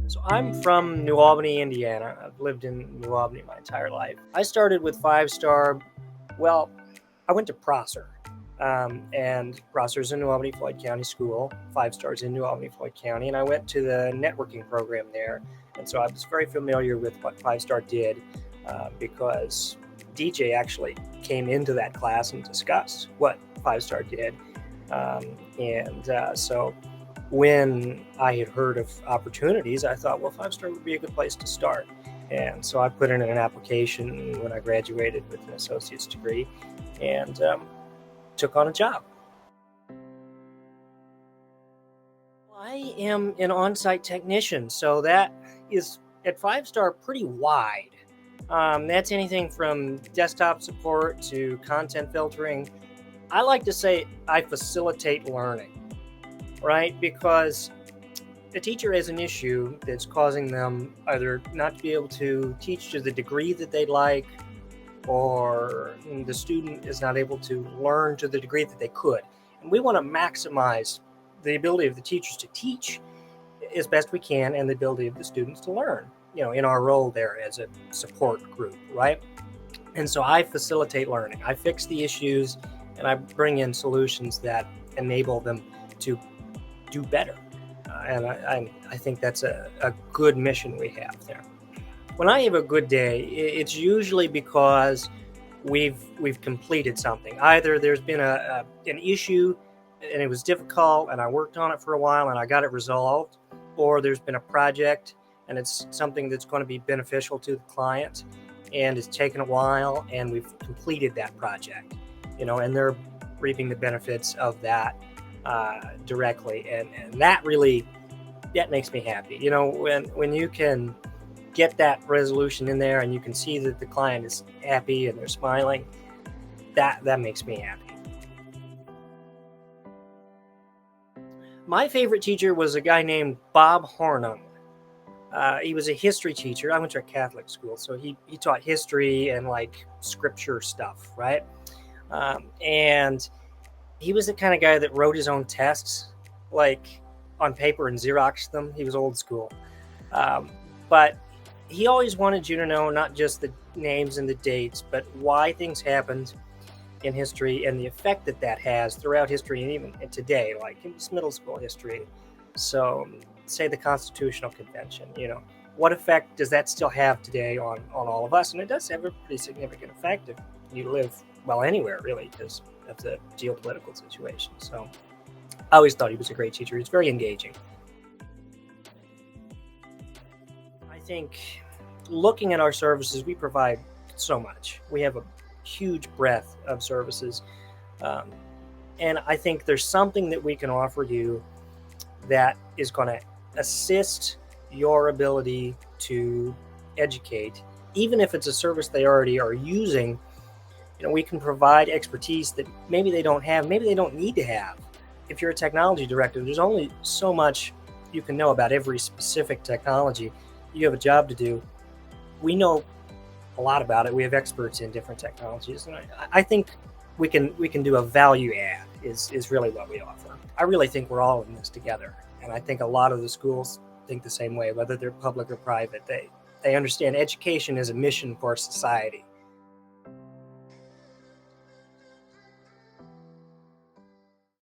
So I'm from New Albany, Indiana. I've lived in New Albany my entire life. I started with 5-star. Well, I went to Prosser, and Prosser's in New Albany, Floyd County School. 5-stars in New Albany, Floyd County, and I went to the networking program there. And so I was very familiar with what 5-star did because DJ actually came into that class and discussed what 5-star did. So when I had heard of opportunities, I thought, well, 5-star would be a good place to start. And so I put in an application when I graduated with an associate's degree and took on a job. I am an on-site technician, so that is at 5-star pretty wide. That's anything from desktop support to content filtering. I like to say I facilitate learning. Right? Because the teacher has an issue that's causing them either not to be able to teach to the degree that they'd like, or the student is not able to learn to the degree that they could. And we want to maximize the ability of the teachers to teach as best we can and the ability of the students to learn, in our role there as a support group, right? And so I facilitate learning. I fix the issues and I bring in solutions that enable them to do better. I think that's a good mission we have there. When I have a good day, it's usually because we've completed something. Either there's been an issue and it was difficult and I worked on it for a while and I got it resolved, or there's been a project and it's something that's going to be beneficial to the client and it's taken a while and we've completed that project, and they're reaping the benefits of that directly, and that makes me happy. When you can get that resolution in there and you can see that the client is happy and they're smiling, that makes me happy. My favorite teacher was a guy named Bob Hornum. He was a history teacher. I went to a Catholic school, so he taught history and scripture stuff, right? And he was the kind of guy that wrote his own tests, on paper and Xeroxed them. He was old school. But he always wanted you to know not just the names and the dates, but why things happened in history and the effect that has throughout history and even today, in middle school history. So, say the Constitutional Convention, what effect does that still have today on all of us? And it does have a pretty significant effect if you live, anywhere really, because of the geopolitical situation. So I always thought he was a great teacher. He's very engaging. I think looking at our services, we provide so much. We have a huge breadth of services. And I think there's something that we can offer you that is going to assist your ability to educate, even if it's a service they already are using. We can provide expertise that maybe they don't have, maybe they don't need to have. If you're a technology director, there's only so much you can know about every specific technology. You have a job to do. We know a lot about it. We have experts in different technologies. And I think we can do a value add is really what we offer. I really think we're all in this together. And I think a lot of the schools think the same way, whether they're public or private. They understand education is a mission for society.